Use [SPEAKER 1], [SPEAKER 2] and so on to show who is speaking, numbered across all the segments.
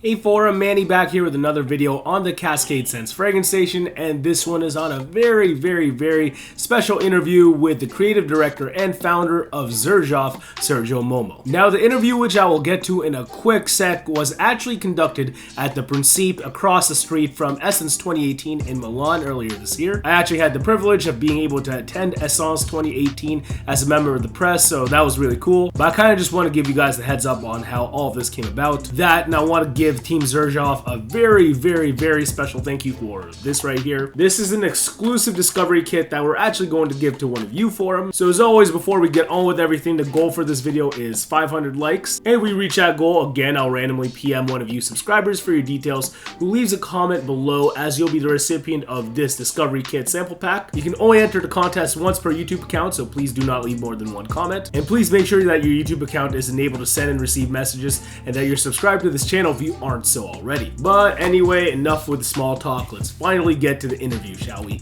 [SPEAKER 1] Hey forum, Manny back here with another video on the CascadeScents fragrance station, and this one is on a very special interview with the creative director and founder of Xerjoff, Sergio Momo. Now the interview, which I will get to in a quick sec, was actually conducted at the Principe across the street from Essence 2018 in Milan earlier this year. I actually had the privilege of being able to attend Essence 2018 as a member of the press, so that was really cool. But I kind of just want to give you guys the heads up on how all of this came about. That, and I want to give Team Xerjoff a very special thank you for this right here. This is an exclusive discovery kit that we're actually going to give to one of you forum. So as always, before we get on with everything, the goal for this video is 500 likes. And if we reach that goal, again, I'll randomly PM one of you subscribers for your details who leaves a comment below, as you'll be the recipient of this discovery kit sample pack. You can only enter the contest once per YouTube account, so please do not leave more than one comment. And please make sure that your YouTube account is enabled to send and receive messages, and that you're subscribed to this channel if you aren't so already. But anyway, enough with the small talk. Let's finally get to the interview, shall we?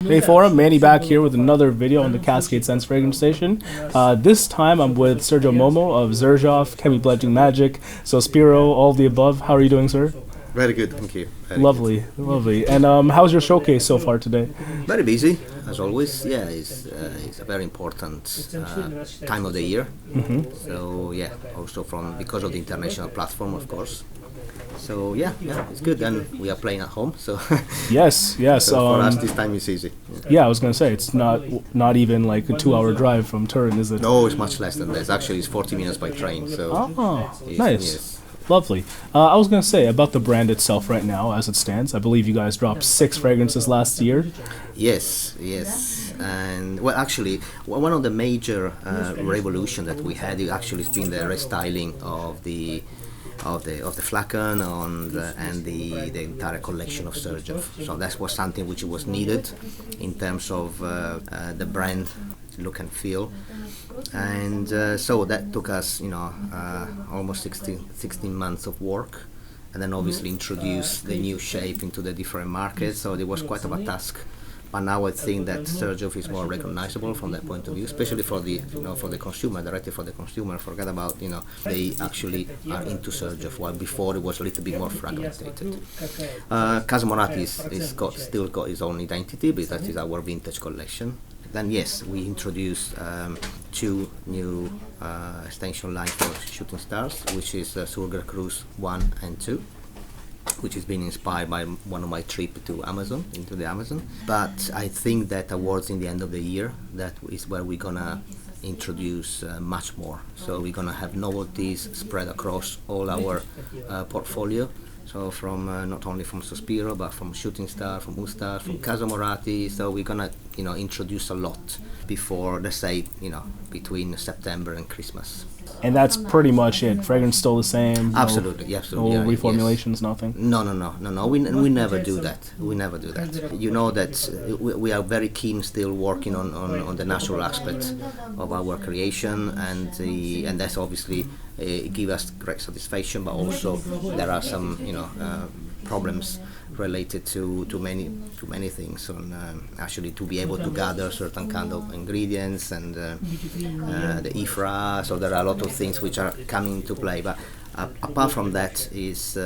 [SPEAKER 1] Hey forum, Manny back here with another video on the CascadeScents fragrance station. This time I'm with Sergio Momo of Xerjoff, Kemi Blending Magic, Sospiro, all of the above. How are you doing, sir?
[SPEAKER 2] Very good, thank you.
[SPEAKER 1] Lovely. And how's your showcase so far today?
[SPEAKER 2] Very busy, as always. Yeah, it's a very important time of the year. So yeah, also because of the international platform, of course. So yeah, it's good. And we are playing at home, so
[SPEAKER 1] yes.
[SPEAKER 2] So for us, this time is easy.
[SPEAKER 1] Yeah, I was gonna say it's not even like a 2-hour drive from Turin, is it?
[SPEAKER 2] No, it's much less than that. Actually, it's 40 minutes by train. So
[SPEAKER 1] nice.
[SPEAKER 2] Yes.
[SPEAKER 1] Lovely. I was going to say about the brand itself right now as it stands. I believe you guys dropped 6 fragrances last year.
[SPEAKER 2] Yes. And well, actually, one of the major revolution that we had actually has been the restyling of the flacon and the entire collection of Xerjoff. So that was something which was needed in terms of the brand look and feel, and so that took us almost 16 months of work, and then obviously introduce the new shape into the different markets. So it was quite of a task, but now I think that Xerjoff is more recognizable from that point of view, especially for the for the consumer, directly for the consumer. Forget about they actually are into Xerjoff, while before it was a little bit more fragmented. Casa Morati still got its own identity, but that is our vintage collection. Then yes, we introduced 2 new extension lines for shooting stars, which is Surger Cruz 1 and 2, which has been inspired by one of my trips to the Amazon. But I think that towards in the end of the year, that is where we're gonna introduce much more. So we're gonna have novelties spread across all our portfolio. So from not only from Sospiro, but from Shooting Star, from Ustar, from Casa Morati. So we're gonna introduce a lot before, let's say, between September and Christmas.
[SPEAKER 1] And that's pretty much it. Fragrance still the same.
[SPEAKER 2] Absolutely.
[SPEAKER 1] No reformulations, yes. Nothing.
[SPEAKER 2] No. We never do that. We never do that. You know that we are very keen still working on the natural aspect of our creation, and that's obviously give us great satisfaction. But also there are some problems related to many things on actually to be able to gather certain kind of ingredients and the IFRA. So there are a lot of things which are coming into play, but apart from that is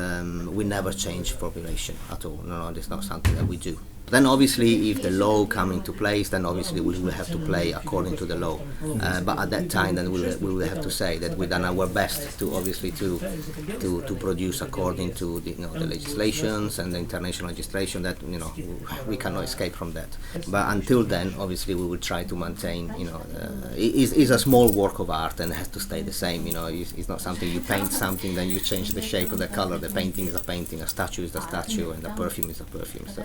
[SPEAKER 2] we never change formulation at all. No, that's not something that we do. Then obviously if the law come into place, then obviously we will have to play according to the law. But at that time, then we will have to say that we've done our best to obviously to produce according to the legislations and the international legislation that we cannot escape from that. But until then, obviously we will try to maintain. It's a small work of art and it has to stay the same. It's not something you paint something then you change the shape of the color. The painting is a painting, a statue is a statue, and the perfume is a perfume. So.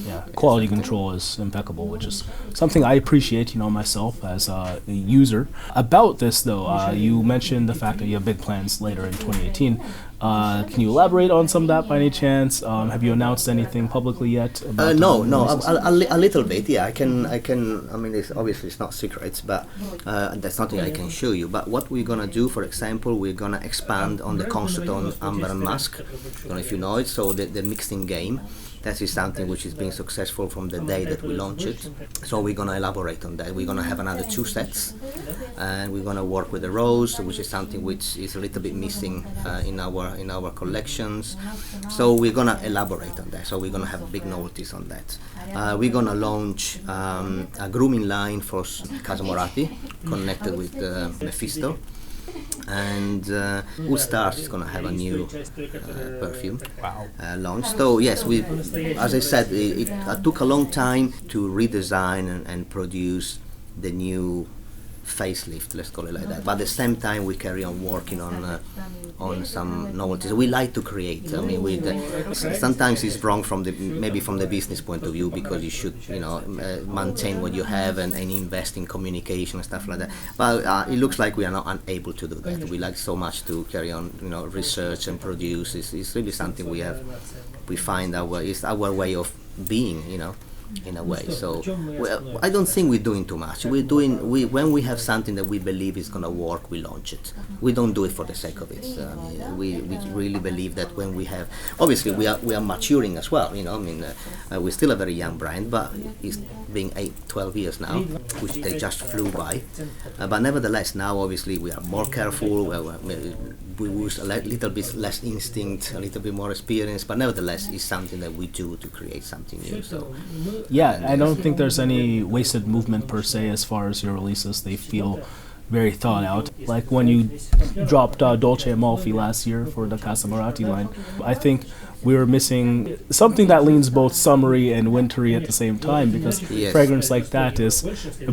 [SPEAKER 1] Yeah. Quality control is impeccable, which is something I appreciate, myself as a user. About this, though, you mentioned the fact that you have big plans later in 2018. Can you elaborate on some of that by any chance? Have you announced anything publicly yet? About
[SPEAKER 2] no, a little bit. Yeah, I can. I mean, it's not secrets, but that's nothing I can show you. But what we're gonna do, for example, we're gonna expand on the concept on Amber and Musk. I don't know if you know it. So the mixing game. That is something which is being successful from the day that we launch it. So we're going to elaborate on that. We're going to have another 2 sets, and we're going to work with the rose, which is something which is a little bit missing in our collections. So we're going to elaborate on that. So we're going to have big novelties on that. We're going to launch a grooming line for Casa Moratti, connected with Mephisto. And All Stars is going to have a new perfume launch. So yes, as I said, it took a long time to redesign and produce the new facelift, let's call it like that. But at the same time, we carry on working on some novelties. We like to create. I mean, sometimes it's wrong maybe from the business point of view, because you should maintain what you have and invest in communication and stuff like that. But it looks like we are not unable to do that. We like so much to carry on, research and produce. It's really something we find it's our way of being, in a way. So I don't think we're doing too much. When we have something that we believe is going to work, we launch it. We don't do it for the sake of it. We really believe that when we have, obviously we are maturing as well. We're still a very young brand, but it's been 12 years now, which they just flew by. But nevertheless, now obviously we are more careful. We use a little bit less instinct, a little bit more experience, but nevertheless, it's something that we do to create something new. So.
[SPEAKER 3] Yeah, I don't think there's any wasted movement per se as far as your releases. They feel very thought out. Like when you dropped Dolce Amalfi last year for the Casa Moratti line, I think we were missing something that leans both summery and wintry at the same time, because fragrance like that is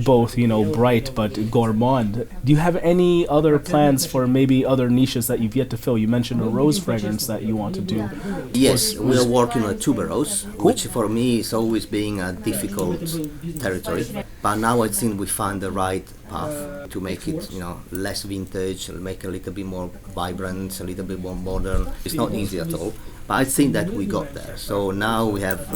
[SPEAKER 3] both, bright but gourmand. Do you have any other plans for maybe other niches that you've yet to fill? You mentioned a rose fragrance that you want to do.
[SPEAKER 2] Yes, we're working on a tuberose, which for me is always being a difficult territory. But now I think we found the right path to make it, less vintage, make it a little bit more vibrant, a little bit more modern. It's not easy at all. But I think that we got there. So now we have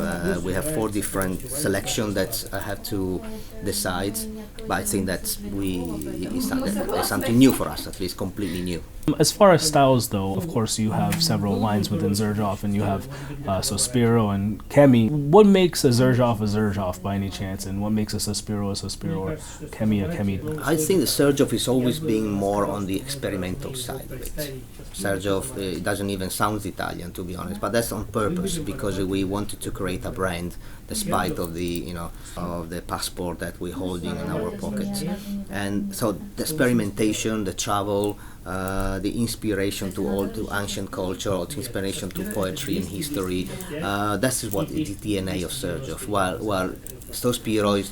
[SPEAKER 2] 4 different selections that I have to decide. But I think that it's something new for us, at least completely new.
[SPEAKER 3] As far as styles, though, of course you have several lines within Xerjoff, and you have Sospiro and Kemi. What makes a Xerjoff by any chance, and what makes a Sospiro or Kemi a Kemi?
[SPEAKER 2] I think the Xerjoff is always being more on the experimental side of it. Xerjoff, it doesn't even sound Italian, to be honest, but that's on purpose, because we wanted to create a brand despite of the of the passport that we're holding in our pockets. And so the experimentation, the travel, the inspiration to ancient culture, or the inspiration to poetry and history, that's what is the DNA of Xerjoff. While Sospiro is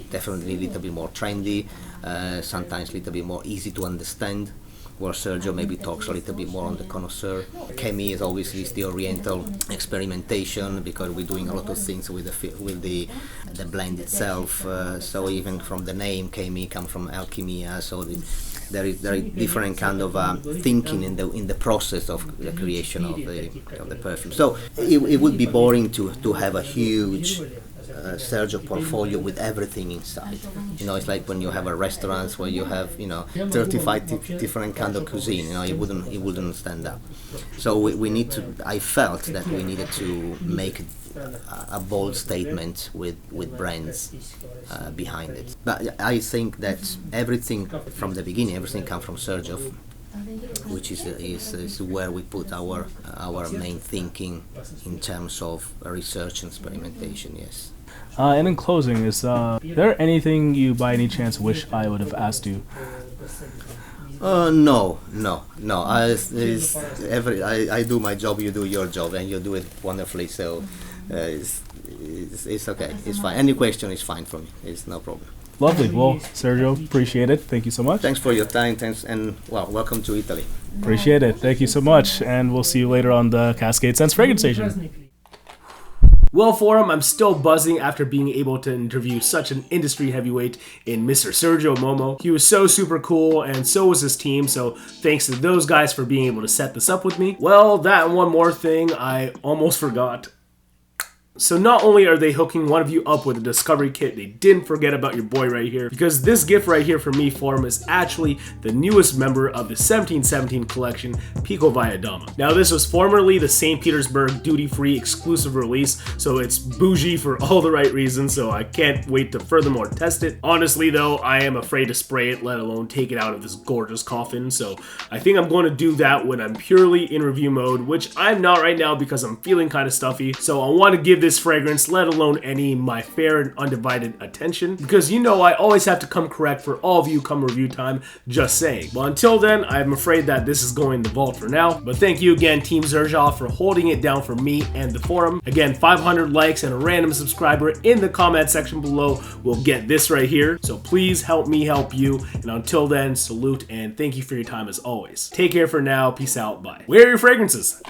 [SPEAKER 2] definitely a little bit more trendy, sometimes a little bit more easy to understand, where Sergio maybe talks a little bit more on the connoisseur. Kemi is obviously the oriental experimentation, because we're doing a lot of things with the blend itself. So even from the name, Kemi comes from alchemia. So there is different kind of thinking in the process of the creation of the perfume. So it would be boring to have a huge Sergio portfolio with everything inside. It's like when you have a restaurant where you have 35 different kind of cuisine. It wouldn't stand up. So I felt that we needed to make a bold statement with brands behind it. But I think that everything from the beginning, everything comes from Xerjoff, which is where we put our main thinking in terms of research and experimentation. Yes.
[SPEAKER 3] And in closing, is there anything you by any chance wish I would have asked you?
[SPEAKER 2] No. I do my job, you do your job, and you do it wonderfully. So it's okay. It's fine. Any question is fine for me. It's no problem.
[SPEAKER 3] Lovely. Well, Sergio, appreciate it. Thank you so much.
[SPEAKER 2] Thanks for your time. Thanks, and welcome to Italy.
[SPEAKER 3] Appreciate it. Thank you so much, and we'll see you later on the CascadeScents Fragrance Station.
[SPEAKER 1] Well, Forum, I'm still buzzing after being able to interview such an industry heavyweight in Mr. Sergio Momo. He was so super cool, and so was his team, so thanks to those guys for being able to set this up with me. Well, that and one more thing I almost forgot. So not only are they hooking one of you up with a discovery kit, they didn't forget about your boy right here, because this gift right here from me for him is actually the newest member of the 1717 collection, Pikovaya Dama. Now this was formerly the St. Petersburg duty-free exclusive release, so it's bougie for all the right reasons, so I can't wait to furthermore test it. Honestly though, I am afraid to spray it, let alone take it out of this gorgeous coffin, so I think I'm going to do that when I'm purely in review mode, which I'm not right now because I'm feeling kind of stuffy. So I want to give this fragrance, let alone any, my fair and undivided attention, because you know I always have to come correct for all of you come review time, just saying. Well, until then, I'm afraid that this is going in the vault for now, but thank you again Team Xerjoff for holding it down for me and the forum. Again, 500 likes and a random subscriber in the comment section below will get this right here, so please help me help you, and until then, salute and thank you for your time as always. Take care for now, peace out, bye. Where are your fragrances?